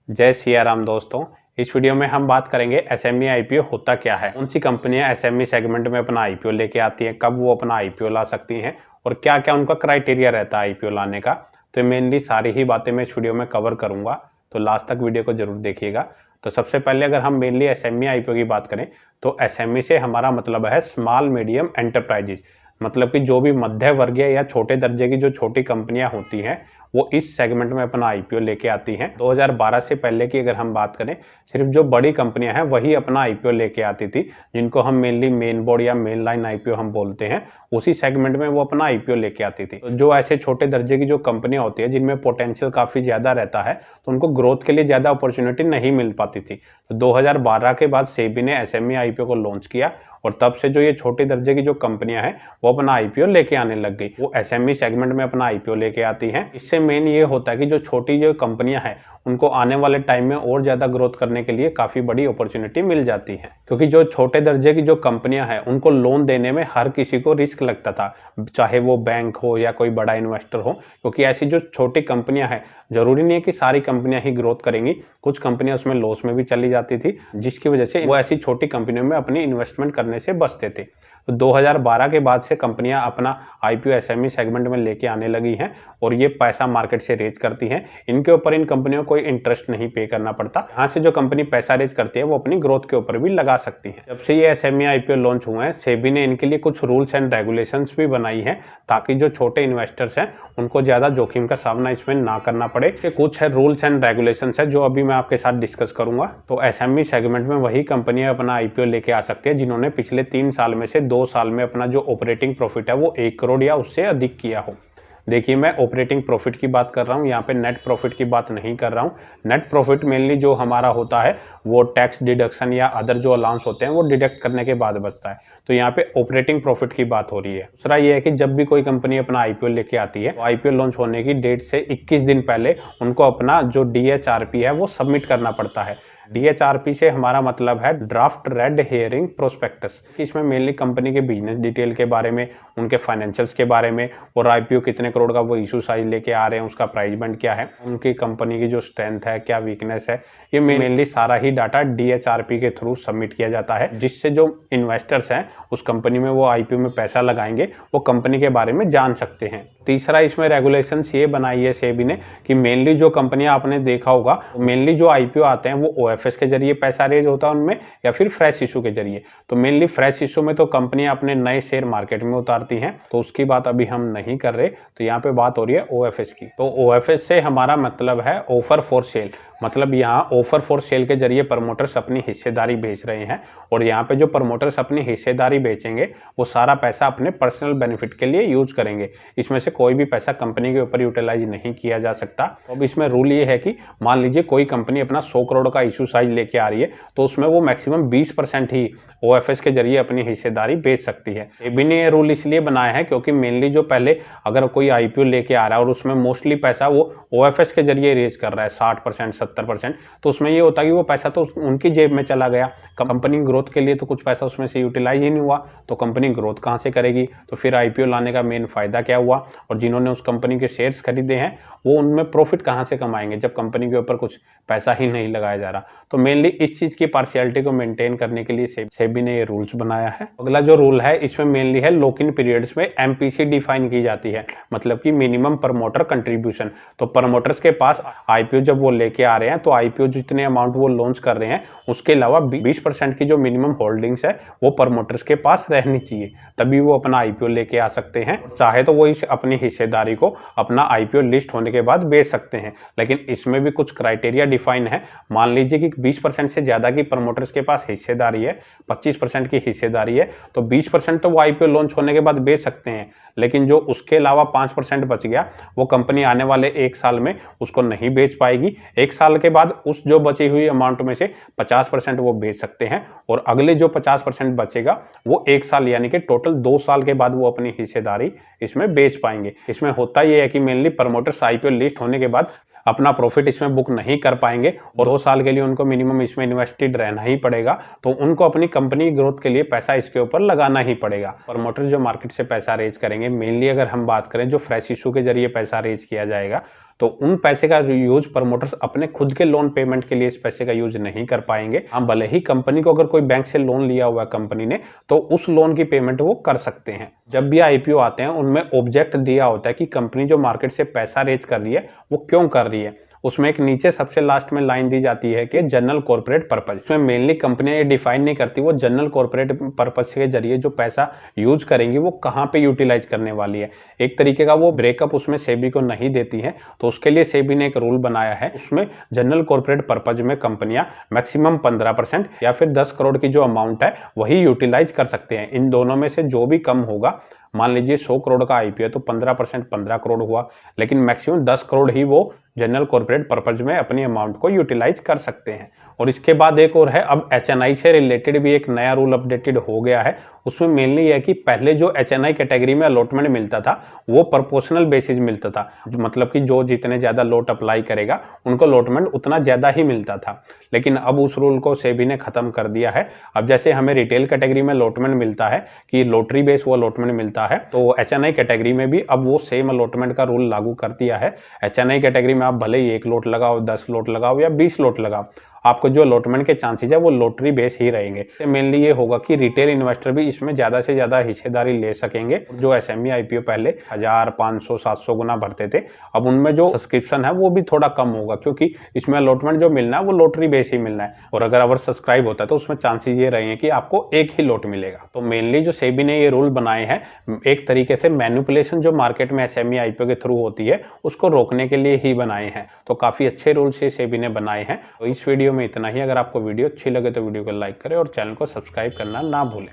जय सिया राम दोस्तों। इस वीडियो में हम बात करेंगे एसएमई आईपीओ होता क्या है, कौन सी कंपनियां एसएमई सेगमेंट में अपना आईपीओ लेके आती हैं, कब वो अपना आईपीओ ला सकती हैं और क्या क्या उनका क्राइटेरिया रहता है आईपीओ लाने का। तो मेनली सारी ही बातें मैं इस वीडियो में कवर करूंगा, तो लास्ट तक वीडियो को जरूर देखिएगा। तो सबसे पहले अगर हम मेनली एसएमई आईपीओ की बात करें तो एसएमई से हमारा मतलब है स्मॉल मीडियम एंटरप्राइजेज, मतलब कि जो भी मध्य वर्गीय या छोटे दर्जे की जो छोटी कंपनियां होती हैं वो इस सेगमेंट में अपना आईपीओ लेके आती हैं। 2012 से पहले की अगर हम बात करें, सिर्फ जो बड़ी कंपनियां हैं वही अपना आईपीओ लेके आती थी, जिनको हम मेनली मेन बोर्ड या मेन लाइन आईपीओ हम बोलते हैं। उसी सेगमेंट में वो अपना आईपीओ लेके आती थी। तो जो ऐसे छोटे दर्जे की जो कंपनियां होती है जिनमें पोटेंशियल काफी ज्यादा रहता है, तो उनको ग्रोथ के लिए ज्यादा अपॉर्चुनिटी नहीं मिल पाती थी। तो 2012 के बाद सेबी ने एसएमई आईपीओ को लॉन्च किया और तब से जो ये छोटे दर्जे की जो कंपनियां हैं वो अपना आईपीओ लेके आने लग गई। वो एसएमई सेगमेंट में अपना आईपीओ लेके आती हैं। इससे मेन ये होता है कि जो छोटी जो कंपनियां हैं उनको आने वाले टाइम में और ज्यादा ग्रोथ करने के लिए काफी बड़ी अपॉर्चुनिटी मिल जाती है, क्योंकि जो छोटे दर्जे की जो कंपनियां हैं उनको लोन देने में हर किसी को रिस्क लगता था, चाहे वो बैंक हो या कोई बड़ा इन्वेस्टर हो। क्योंकि ऐसी जो छोटी कंपनियां हैं, जरूरी नहीं है कि सारी कंपनियां ही ग्रोथ करेंगी, कुछ कंपनियां उसमें लॉस में भी चली जाती थी, जिसकी वजह से वो ऐसी छोटी कंपनियों में अपनी इन्वेस्टमेंट करने से बचते थे। तो 2012 के बाद से कंपनियां अपना आईपीओ एसएमई सेगमेंट में लेके आने लगी हैं और ये पैसा मार्केट से रेज करती हैं। इनके ऊपर इन कंपनियों को कोई इंटरेस्ट नहीं पे करना पड़ता। यहाँ से जो कंपनी पैसा रेज करती है वो अपनी ग्रोथ के ऊपर भी लगा सकती है। जब से ये एसएमई आईपीओ लॉन्च हुए हैं, सेबी ने इनके लिए कुछ रूल्स एंड रेगुलेशंस भी बनाई हैं, ताकि जो छोटे इन्वेस्टर्स हैं उनको ज्यादा जोखिम का सामना इसमें ना करना पड़े। इसके कुछ है रूल्स एंड रेगुलेशंस है जो अभी मैं आपके साथ डिस्कस करूंगा। तो एसएमई सेगमेंट में वही कंपनियां अपना आईपीओ लेके आ सकती है जिन्होंने पिछले 3 साल में से 2 साल में अपना जो ऑपरेटिंग प्रॉफिट है वो 1 करोड़ या उससे अधिक किया हो। देखिए, मैं ऑपरेटिंग प्रॉफिट की बात कर रहा हूँ, यहाँ पे नेट प्रॉफिट की बात नहीं कर रहा हूँ। नेट प्रॉफिट मेनली जो हमारा होता है वो टैक्स डिडक्शन या अदर जो अलाउंस होते हैं वो डिडक्ट करने के बाद बचता है। तो यहाँ पे ऑपरेटिंग प्रॉफिट की बात हो रही है। दूसरा ये है कि जब भी कोई कंपनी अपना आईपीओ लेके आती है तो आईपीओ लॉन्च होने की डेट से 21 दिन पहले उनको अपना जो डीएचआरपी है वो सबमिट करना पड़ता है। डीएचआरपी से हमारा मतलब है ड्राफ्ट रेड हेयरिंग प्रोस्पेक्टस। इसमें मेनली कंपनी के बिजनेस डिटेल के बारे में, उनके फाइनेंशियल्स के बारे में और आईपीओ कितने करोड़ का वो इशू साइज लेके आ रहे हैं, उसका प्राइस बैंड क्या है, उनकी कंपनी की जो स्ट्रेंथ है, क्या वीकनेस है, ये मेनली सारा ही डाटा डीएचआरपी के थ्रू सबमिट किया जाता है, जिससे जो इन्वेस्टर्स हैं उस कंपनी में वो आईपीओ में पैसा लगाएंगे वो कंपनी के बारे में जान सकते हैं। तीसरा इसमें रेगुलेशंस ये बनाई है सेबी ने कि मेनली जो कंपनियां आपने देखा होगा, मेनली जो आईपीओ आते हैं वो ओएफएस के जरिए पैसा रेज होता है उनमें, या फिर फ्रेश इशू के जरिए। तो मेनली फ्रेश इशू में तो कंपनियां अपने नए शेयर मार्केट में उतारती हैं, तो उसकी बात अभी हम नहीं कर रहे। तो यहाँ पे बात हो रही है ओएफएस की। तो ओएफएस से हमारा मतलब है ऑफर फॉर सेल, मतलब यहाँ ऑफर फॉर सेल के जरिए प्रमोटर्स अपनी हिस्सेदारी बेच रहे हैं और यहाँ पे जो प्रमोटर्स अपनी हिस्सेदारी बेचेंगे वो सारा पैसा अपने पर्सनल बेनिफिट के लिए यूज करेंगे। इसमें से कोई भी पैसा कंपनी के ऊपर यूटिलाइज नहीं किया जा सकता। अब इसमें रूल ये है कि मान लीजिए कोई कंपनी अपना 100 करोड़ का इशू साइज लेके आ रही है, तो उसमें वो मैक्सिमम 20% ही ओएफएस के जरिए अपनी हिस्सेदारी बेच सकती है। सेबी ने ये रूल इसलिए बनाया है क्योंकि मेनली जो पहले अगर कोई आईपीओ लेके आ रहा है और उसमें मोस्टली पैसा वो ओएफएस के जरिए रेज कर रहा है 60% 70%, तो उसमें ये होता है कि वो पैसा तो उनकी जेब में चला गया। कंपनी ग्रोथ के लिए तो कुछ पैसा उसमें से यूटिलाइज ही नहीं हुआ, तो कंपनी ग्रोथ कहाँ से करेगी? तो फिर आईपीओ लाने का मेन फायदा क्या हुआ? और जिन्होंने उस कंपनी के शेयर्स खरीदे हैं वो उनमें प्रॉफिट कहाँ से कमाएंगे जब कंपनी के ऊपर कुछ पैसा ही नहीं लगाया जा रहा? तो मेनली इस चीज की पार्शियलिटी को मेंटेन करने के लिए सेबी ने ये रूल्स बनाया है। अगला जो रूल है इसमें मेनली है लॉक इन पीरियड्स में एमपीसी डिफाइन की जाती है, मतलब कि मिनिमम प्रमोटर कंट्रीब्यूशन। तो प्रमोटर्स के पास आईपीओ जब वो लेके आ रहे हैं तो आईपीओ जितने अमाउंट वो लॉन्च कर रहे हैं उसके अलावा 20% की जो मिनिमम होल्डिंग्स है वो प्रमोटर्स के पास रहनी चाहिए, तभी वो अपना आईपीओ लेके आ सकते हैं। चाहे तो वो इस अपनी हिस्सेदारी को अपना आईपीओ लिस्ट होने के बाद बेच सकते हैं, लेकिन इसमें भी कुछ क्राइटेरिया डिफाइन है। मान लीजिए कि 20% से ज्यादा की प्रमोटर्स के पास हिस्सेदारी है, 25% की हिस्सेदारी है, तो 20% तो वो आईपीओ लॉन्च होने के बाद बेच सकते हैं, लेकिन जो उसके अलावा 5% बच गया वो कंपनी आने वाले 1 साल में उसको नहीं बेच पाएगी। 1 साल के बाद उस जो बची हुई अमाउंट में से 50% वो बेच सकते हैं और अगले जो 50% बचेगा वो 1 साल यानी कि टोटल 2 साल के बाद वो अपनी हिस्सेदारी इसमें बेच पाएंगे। इसमें होता यह है कि मेनली प्रमोटर्स आईपीओ लिस्ट होने के बाद अपना प्रॉफिट इसमें बुक नहीं कर पाएंगे और 2 साल के लिए उनको मिनिमम इसमें इन्वेस्टेड रहना ही पड़ेगा, तो उनको अपनी कंपनी ग्रोथ के लिए पैसा इसके ऊपर लगाना ही पड़ेगा। प्रमोटर्स जो मार्केट से पैसा रेज करेंगे, मेनली अगर हम बात करें जो फ्रेश इशू के जरिए पैसा रेज किया जाएगा, तो उन पैसे का यूज प्रमोटर्स अपने खुद के लोन पेमेंट के लिए इस पैसे का यूज नहीं कर पाएंगे। हाँ, भले ही कंपनी को अगर कोई बैंक से लोन लिया हुआ है कंपनी ने, तो उस लोन की पेमेंट वो कर सकते हैं। जब भी आईपीओ आते हैं उनमें ऑब्जेक्ट दिया होता है कि कंपनी जो मार्केट से पैसा रेज कर रही है वो क्यों कर रही है। उसमें एक नीचे सबसे लास्ट में लाइन दी जाती है कि जनरल कॉर्पोरेट पर्पज। इसमें मेनली कंपनियां ये डिफाइन नहीं करती वो जनरल कॉर्पोरेट पर्पज के जरिए जो पैसा यूज करेंगी वो कहाँ पे यूटिलाइज करने वाली है। एक तरीके का वो ब्रेकअप उसमें सेबी को नहीं देती है, तो उसके लिए सेबी ने एक रूल बनाया है। उसमें जनरल कॉर्पोरेट पर्पज में कंपनियां मैक्सिमम 15% या फिर 10 करोड़ की जो अमाउंट है वही यूटिलाइज कर सकते हैं। इन दोनों में से जो भी कम होगा, मान लीजिए 100 करोड़ का आईपीओ तो 15% 15 करोड़ हुआ, लेकिन मैक्सिमम 10 करोड़ ही वो जनरल कॉर्पोरेट पर्पज में अपनी अमाउंट को यूटिलाइज कर सकते हैं। और इसके बाद एक और है, अब एचएनआई से रिलेटेड भी एक नया रूल अपडेटेड हो गया है। उसमें मेनली है कि पहले जो एचएनआई कैटेगरी में अलॉटमेंट मिलता था वो प्रोपोर्शनल बेसिस मिलता था, मतलब कि जो जितने ज्यादा लोट अप्लाई करेगा उनको अलॉटमेंट उतना ज्यादा ही मिलता था। लेकिन अब उस रूल को सेबी ने खत्म कर दिया है। अब जैसे हमें रिटेल कैटेगरी में अलॉटमेंट मिलता है कि लॉटरी बेस वो अलॉटमेंट मिलता है, तो एचएनआई कैटेगरी में भी अब वो सेम अलॉटमेंट का रूल लागू कर दिया है। एचएनआई कैटेगरी में आप भले ही 1 लोट लगाओ, 10 लोट लगाओ या 20 लोट लगाओ, आपको जो अलॉटमेंट के चांसेस है वो लॉटरी बेस ही रहेंगे। मेनली ये होगा कि रिटेल इन्वेस्टर भी इसमें ज्यादा से ज्यादा हिस्सेदारी ले सकेंगे। जो एसएमई आईपीओ पहले 1000, 500, 700 गुना भरते थे, अब उनमें जो सब्सक्रिप्शन है वो भी थोड़ा कम होगा, क्योंकि इसमें अलॉटमेंट जो मिलना है वो लॉटरी बेस ही मिलना है। और अगर ओवर सब्सक्राइब होता है तो उसमें चांसेस ये रहेंगे कि आपको एक ही लोट मिलेगा। तो मेनली जो सेबी ने ये रूल बनाए हैं एक तरीके से मैनिपुलेशन जो मार्केट में एसएमई आईपीओ के थ्रू होती है उसको रोकने के लिए ही बनाए हैं। तो काफी अच्छे रूल्स सेबी ने बनाए हैं। तो इस वीडियो में इतना ही। अगर आपको वीडियो अच्छी लगे तो वीडियो को लाइक करें और चैनल को सब्सक्राइब करना ना भूलें।